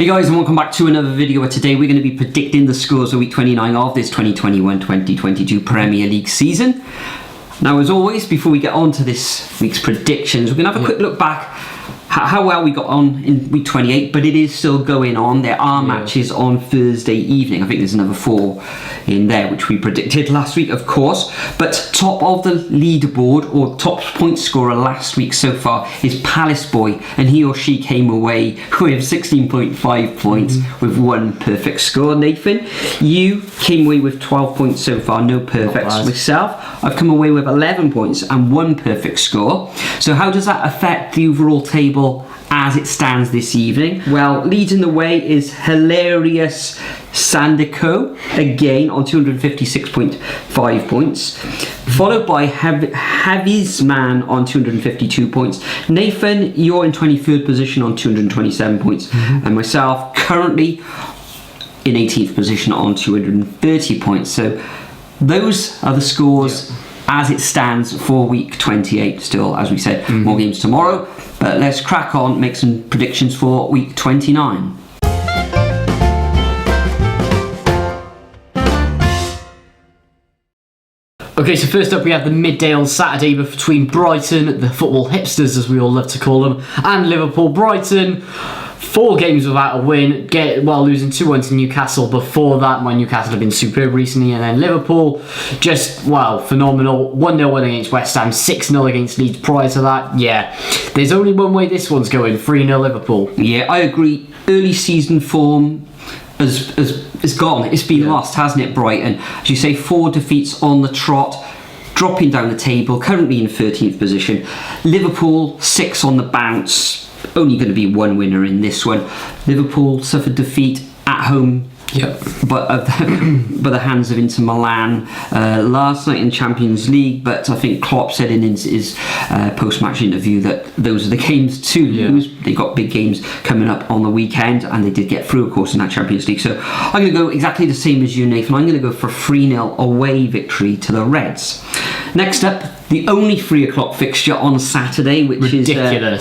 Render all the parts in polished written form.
Hey guys, and welcome back to another video where today we're going to be predicting the scores of week 29 of this 2021-2022 Premier League season. Now, as always, before we get on to this week's predictions, we're going to have a quick look back how well we got on in week 28, but it is still going on. There are matches on Thursday evening. I think there's another 4 in there, which we predicted last week, of course. But top of the leaderboard, or top point scorer last week so far, is Palace Boy, and he or she came away with 16.5 points with 1 perfect score. Nathan, you came away with 12 points so far, no perfects. Myself, I've come away with 11 points and 1 perfect score. So how does that affect the overall table as it stands this evening? Well, leading the way is Hilarious Sandico, again on 256.5 points, followed by Heavy's Man on 252 points. Nathan, you're in 23rd position on 227 points, and myself currently in 18th position on 230 points. So those are the scores as it stands for week 28. Still, as we said, more games tomorrow, but let's crack on, make some predictions for week 29. Okay, so first up we have the midday on Saturday between Brighton, the football hipsters as we all love to call them, and Liverpool. Brighton, 4 games without a win, losing 2-1 to Newcastle. Before that, Newcastle have been superb recently, and then Liverpool, just, phenomenal. 1-0 win against West Ham, 6-0 against Leeds prior to that. Yeah, there's only one way this one's going, 3-0 Liverpool. Yeah, I agree. Early season form is gone. It's been lost, hasn't it, Brighton? As you say, 4 defeats on the trot, dropping down the table, currently in 13th position. Liverpool, 6 on the bounce. Only going to be 1 winner in this one. Liverpool suffered defeat at home, but by the hands of Inter Milan last night in Champions League. But I think Klopp said in his post-match interview that those are the games to lose. They got big games coming up on the weekend, and they did get through, of course, in that Champions League. So I'm going to go exactly the same as you, Nathan. I'm going to go for a 3-0 away victory to the Reds. Next up, the only 3 o'clock fixture on Saturday, which is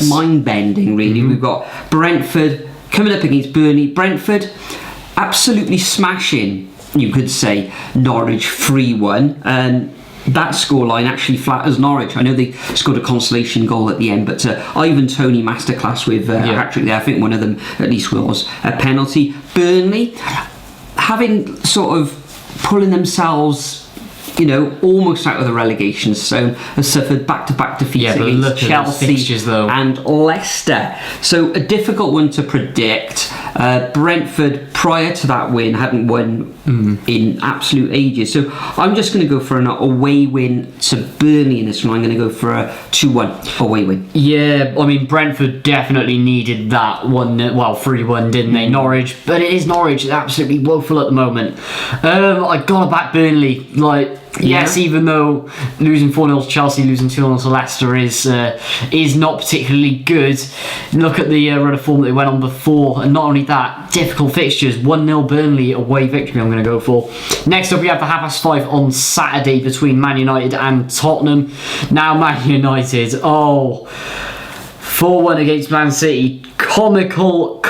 mind-bending, really. We've got Brentford coming up against Burnley. Brentford absolutely smashing, you could say, Norwich 3-1. And that scoreline actually flatters Norwich. I know they scored a consolation goal at the end, but Ivan Toney masterclass with a hat-trick there. I think one of them at least was a penalty. Burnley, having sort of pulling themselves almost out of the relegation zone, has suffered back-to-back defeats against Chelsea fixtures, and Leicester. So a difficult one to predict. Brentford, prior to that win, hadn't won in absolute ages. So I'm just going to go for an away win to Burnley in this one. I'm going to go for a 2-1 away win. Yeah, I mean, Brentford definitely needed that 3-1, didn't they? Norwich, but it is Norwich. They're absolutely woeful at the moment. I gotta back Burnley. Yes, even though losing 4-0 to Chelsea, losing 2-0 to Leicester is not particularly good. Look at the run of form that they went on before, and not only that, difficult fixtures. 1-0 Burnley away victory I'm going to go for. Next up we have the 5:30 on Saturday between Man United and Tottenham. Now Man United, 4-1 against Man City. Comical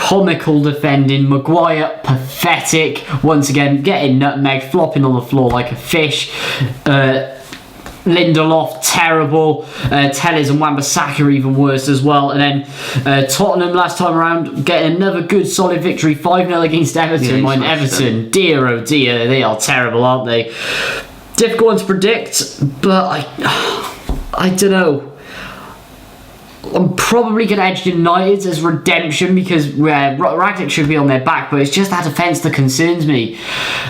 defending. Maguire, pathetic. Once again, getting nutmeg, flopping on the floor like a fish. Lindelof, terrible. Telles and Wan-Bissaka even worse as well. And then Tottenham last time around getting another good solid victory, 5-0 against Everton. Everton, dear oh dear, they are terrible, aren't they? Difficult one to predict, but I don't know. I'm probably going to edge United as redemption because Ragnick should be on their back, but it's just that defence that concerns me.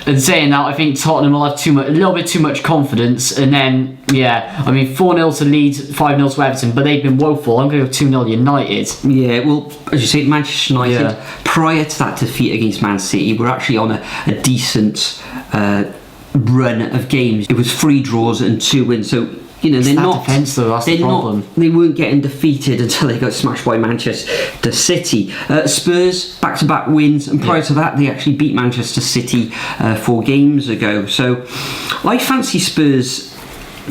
And saying that, I think Tottenham will have a little bit too much confidence. And then, 4-0 to Leeds, 5-0 to Everton, but they've been woeful. I'm going to go 2-0 United. Yeah, well, as you say, Manchester United, prior to that defeat against Man City, were actually on a decent run of games. It was 3 draws and 2 wins, so they're not defense though. That's the problem. They weren't getting defeated until they got smashed by Manchester City. Spurs back-to-back wins, and prior to that, they actually beat Manchester City 4 games ago. So I fancy Spurs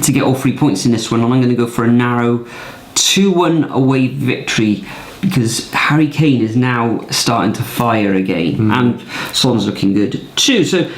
to get all 3 points in this one, and I'm going to go for a narrow 2-1 away victory because Harry Kane is now starting to fire again, and Son's looking good too. So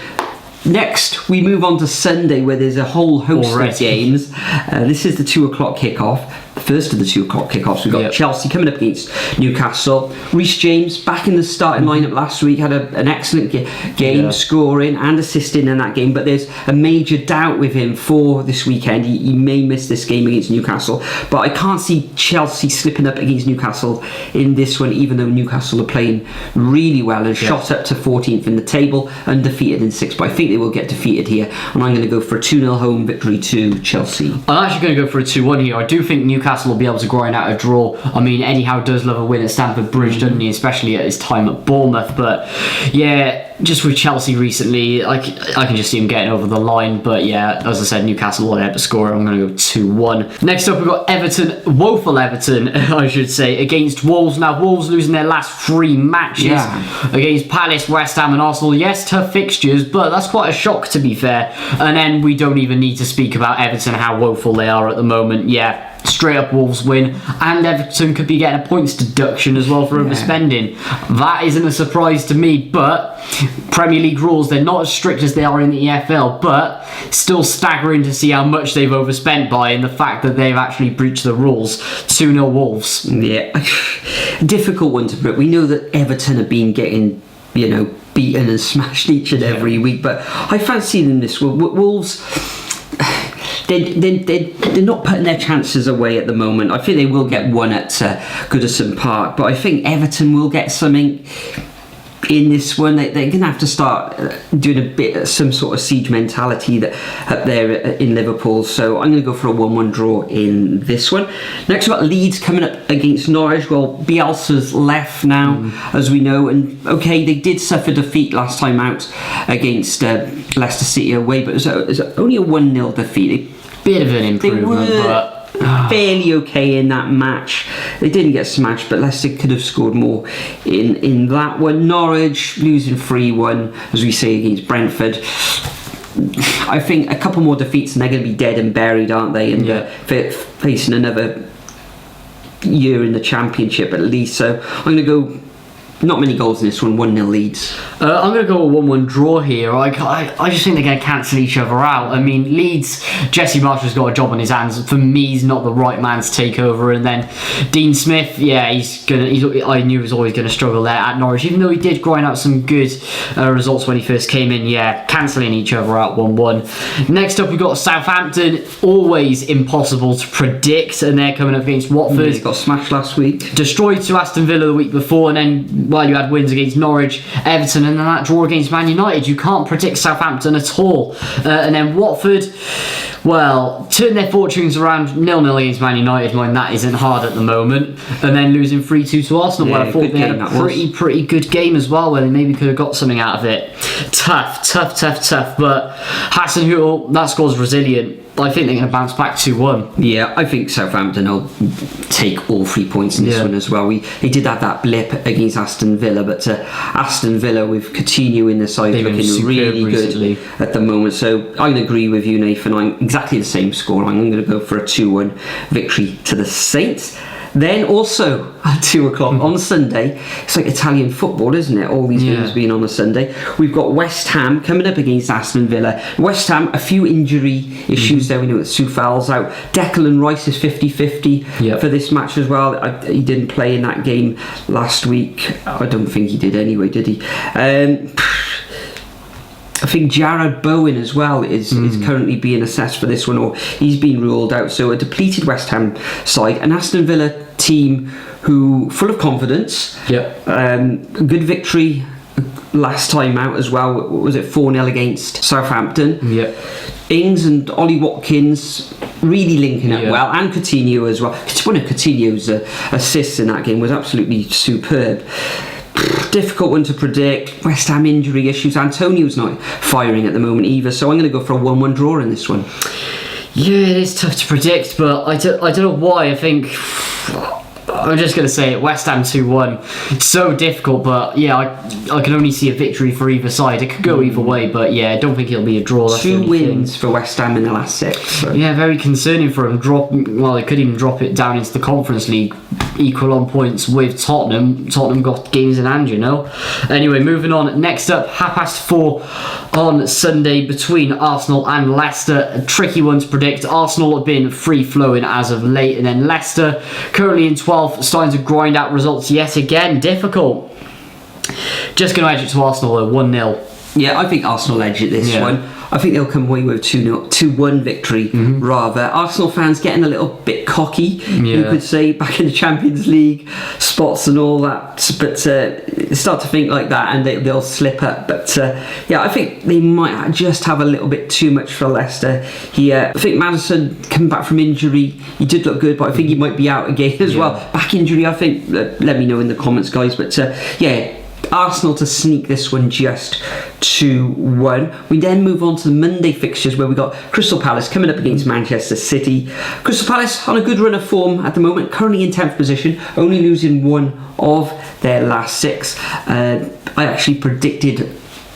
next we move on to Sunday, where there's a whole host of games. This is the 2:00 kickoff. The first of the 2:00 kickoffs. We've got Chelsea coming up against Newcastle. Reece James back in the starting lineup last week, had an excellent game, scoring and assisting in that game, but there's a major doubt with him for this weekend. He may miss this game against Newcastle, but I can't see Chelsea slipping up against Newcastle in this one, even though Newcastle are playing really well and shot up to 14th in the table, undefeated in 6, but I think they will get defeated here, and I'm going to go for a 2-0 home victory to Chelsea. I'm actually going to go for a 2-1 here. I do think Newcastle will be able to grind out a draw. I mean, Eddie Howe does love a win at Stamford Bridge, doesn't he? Especially at his time at Bournemouth. But yeah, just with Chelsea recently, I can just see him getting over the line. But yeah, as I said, Newcastle will have to score. I'm going to go 2-1. Next up, we've got Everton, woeful Everton, I should say, against Wolves. Now, Wolves losing their last 3 matches against Palace, West Ham and Arsenal. Yes, tough fixtures, but that's quite a shock, to be fair. And then we don't even need to speak about Everton, how woeful they are at the moment. Yeah, straight up Wolves win, and Everton could be getting a points deduction as well for overspending. That isn't a surprise to me, but Premier League rules, they're not as strict as they are in the EFL, but still staggering to see how much they've overspent by, and the fact that they've actually breached the rules. 2-0 Wolves. Yeah, difficult one to predict. We know that Everton have been getting, beaten and smashed each and every week, but I fancy them this week. Wolves, they're not putting their chances away at the moment. I think they will get one at Goodison Park, but I think Everton will get something in this one. They're going to have to start doing some sort of siege mentality that up there in Liverpool. So I'm going to go for a 1-1 draw in this one. Next we've got Leeds coming up against Norwich. Well, Bielsa's left now, as we know, and okay, they did suffer defeat last time out against Leicester City away, but it was only a 1-0 defeat. Bit of an improvement, but fairly okay in that match. They didn't get smashed, but Leicester could have scored more in that one. Norwich losing 3-1, as we say, against Brentford. I think a couple more defeats and they're going to be dead and buried, aren't they? And facing another year in the Championship at least. So I'm going to go, not many goals in this one, 1-0 Leeds. I'm going to go a 1-1 draw here. I just think they're going to cancel each other out. I mean, Leeds, Jesse Marshall's got a job on his hands. For me, he's not the right man to take over. And then Dean Smith, I knew he was always going to struggle there at Norwich, even though he did grind out some good results when he first came in. Yeah, cancelling each other out 1-1. Next up, we've got Southampton, always impossible to predict, and they're coming up against Watford. They got smashed last week. Destroyed to Aston Villa the week before, and then you had wins against Norwich, Everton, and then that draw against Man United. You can't predict Southampton at all. And then Watford, well, turn their fortunes around, 0-0 against Man United. Mind that isn't hard at the moment. And then losing 3-2 to Arsenal. Well, I thought they had a pretty good game as well, where they maybe could have got something out of it. Tough. But Hasenhüttl, that score's resilient. I think they're going to bounce back 2-1. Yeah, I think Southampton will take all 3 points in this one as well. They did have that blip against Aston Villa, but Aston Villa with Coutinho in the side looking really good at the moment. So I'm going to agree with you, Nathan. I'm exactly the same score. I'm going to go for a 2-1 victory to the Saints. Then also at 2 o'clock on Sunday, it's like Italian football, isn't it? All these games being on a Sunday. We've got West Ham coming up against Aston Villa. West Ham, a few injury issues there. We know that Soufal's out. Declan Rice is 50-50 for this match as well. He didn't play in that game last week. I don't think he did anyway, did he? I think Jared Bowen as well is currently being assessed for this one, or he's been ruled out. So a depleted West Ham side, an Aston Villa team who full of confidence. Good victory last time out as well. Was it 4-0 against Southampton? Ings and Ollie Watkins really linking up well, and Coutinho as well. One of Coutinho's assists in that game was absolutely superb. Difficult one to predict. West Ham injury issues. Antonio's not firing at the moment either, so I'm going to go for a 1-1 draw in this one. Yeah, it is tough to predict, but I don't know why. I think I'm just going to say it, West Ham 2-1. It's so difficult, but yeah, I can only see a victory for either side. It could go either way, but yeah, I don't think it'll be a draw. That's 2 wins for West Ham in the last 6. So. Yeah, very concerning for them. They could even drop it down into the Conference League equal on points with Tottenham. Tottenham got games in hand, you know. Anyway, moving on. Next up, 4:30 on Sunday between Arsenal and Leicester. A tricky one to predict. Arsenal have been free-flowing as of late, and then Leicester currently in 12th, starting to grind out results yet again. Difficult. Just going to edge it to Arsenal though, 1-0. Yeah, I think Arsenal edge it this one. I think they'll come away with a 2-1 victory, rather. Arsenal fans getting a little bit cocky, you could say, back in the Champions League spots and all that. But start to think like that and they'll slip up. But I think they might just have a little bit too much for Leicester here. I think Maddison coming back from injury, he did look good, but I think he might be out again as well. Back injury, I think. Let me know in the comments, guys. But Arsenal to sneak this one just 2-1. We then move on to the Monday fixtures where we got Crystal Palace coming up against Manchester City. Crystal Palace on a good run of form at the moment, currently in 10th position, only losing 1 of their last 6. I actually predicted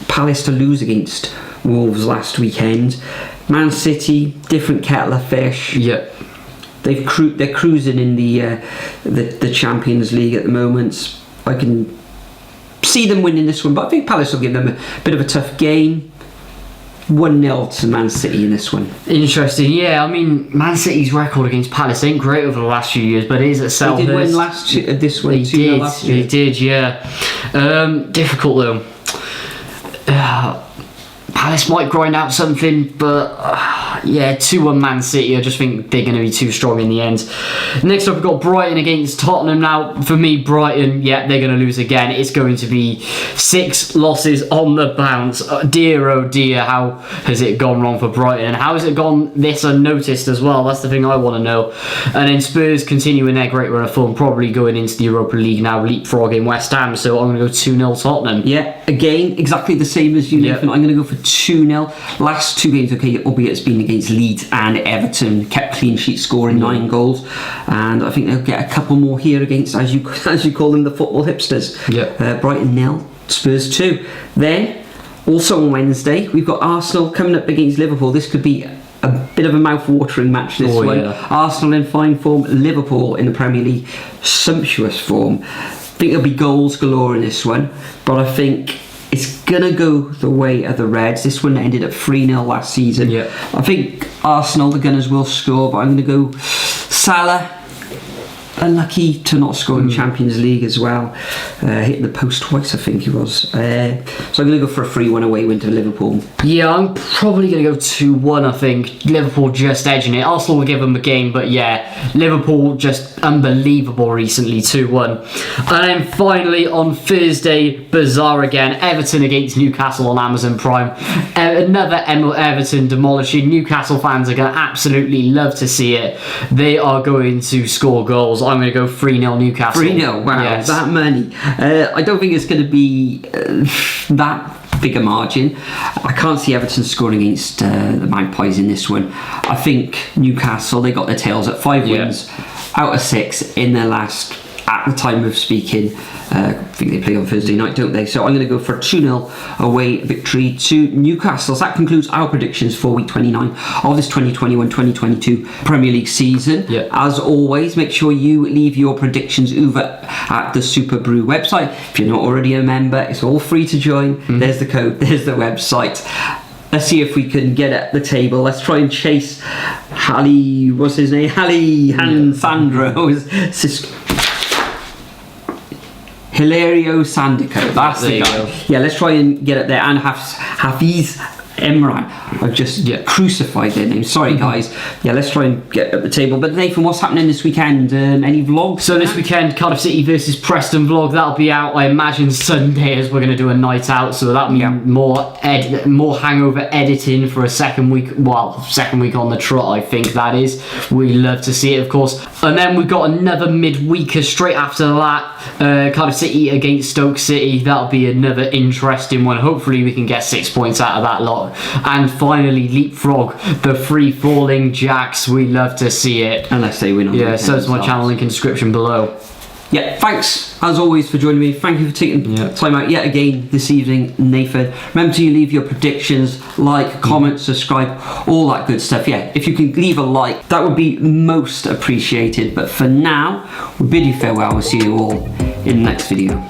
Palace to lose against Wolves last weekend. Man City, different kettle of fish. Yeah. They're cruising in the Champions League at the moment. I can see them winning this one, but I think Palace will give them a bit of a tough game. 1-0 to Man City in this one. Interesting, yeah. I mean, Man City's record against Palace ain't great over the last few years, but it is at Selhurst. They did win this one. They did, yeah. Difficult though. Palace might grind out something, but 2-1 Man City. I just think they're going to be too strong in the end. Next up, we've got Brighton against Tottenham. Now, for me, Brighton, they're going to lose again. It's going to be 6 losses on the bounce. Dear, oh dear, how has it gone wrong for Brighton? And how has it gone this unnoticed as well? That's the thing I want to know. And then Spurs continuing their great run of form, probably going into the Europa League now, leapfrogging West Ham. So I'm going to go 2-0 Tottenham. Yeah, again, exactly the same as you, Nathan. I'm going to go for 2-0. Last 2 games, albeit it's been against Leeds and Everton, kept clean sheet, scoring 9 goals, and I think they'll get a couple more here against, as you call them, the football hipsters. Brighton 0, Spurs 2. Then also on Wednesday we've got Arsenal coming up against Liverpool. This could be a bit of a mouth-watering match, this one. Arsenal in fine form, Liverpool in the Premier League sumptuous form. I think there'll be goals galore in this one, but I think it's gonna go the way of the Reds. This one ended up 3-0 last season. I think Arsenal, the Gunners, will score, but I'm gonna go Salah. Unlucky to not score in Champions League as well. Hitting the post twice, I think he was. So I'm going to go for a 3-1 away win to Liverpool. Yeah, I'm probably going to go 2-1, I think. Liverpool just edging it. Arsenal will give them a game, but Liverpool just unbelievable recently, 2-1. And then finally on Thursday, bizarre again, Everton against Newcastle on Amazon Prime. Another Everton demolishing. Newcastle fans are going to absolutely love to see it. They are going to score goals. I'm going to go 3-0 Newcastle. 3-0, wow, yes. That many. I don't think it's going to be that big a margin. I can't see Everton scoring against the Magpies in this one. I think Newcastle, they got their tails at 5 wins out of 6 in their last, at the time of speaking. I think they play on Thursday night, don't they? So I'm going to go for a 2-0 away victory to Newcastle. So that concludes our predictions for week 29 of this 2021-2022 Premier League season. As always, make sure you leave your predictions over at the superbru website. If you're not already a member, it's all free to join. There's the code, there's the website. Let's see if we can get at the table. Let's try and chase Hallie, what's his name? Hallie Sandro. Hilario Sandico, that's the guy. Let's try and get it there. And Hafiz Emran. I've just crucified their name. Sorry, guys. Let's try and get at the table. But Nathan, what's happening this weekend? Any vlogs? So this weekend, Cardiff City versus Preston vlog. That'll be out, I imagine, Sunday, as we're going to do a night out. So that'll be more hangover editing for a second week. Well, second week on the trot, I think that is. We love to see it, of course. And then we've got another midweeker straight after that. Cardiff City against Stoke City. That'll be another interesting one. Hopefully we can get 6 points out of that lot. And finally, leapfrog the free-falling Jacks. We love to see it. Unless they win on the weekend. So it's my channel link in the description below. Yeah, thanks as always for joining me. Thank you for taking time out yet again this evening, Nathan. Remember to leave your predictions, like, comment, subscribe, all that good stuff. Yeah, if you can leave a like, that would be most appreciated. But for now, we bid you farewell. We'll see you all in the next video.